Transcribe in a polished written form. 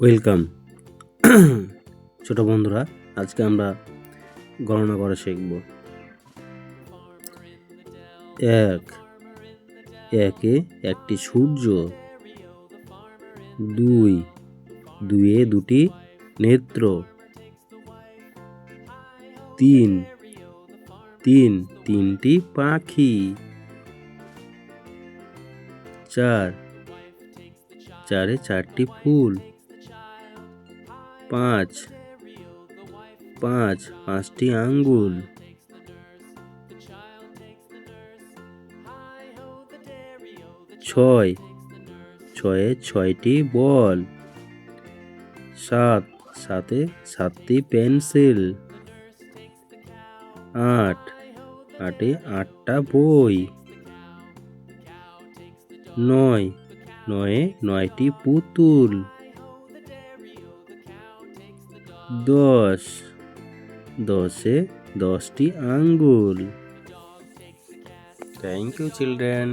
Welcome. ছোট বন্ধুরা, আজকে আমরা গণনা করা শিখব। একে একটি সূর্য, দুয়ে দুটি নেত্র, তিনটি পাখি, চারটি ফুল, পাঁচটি আঙ্গুল, ছয়টি বল, সাতটি পেন্সিল, আটটা বই, নয়টি পুতুল, 10টি আঙ্গুল। Thank you children.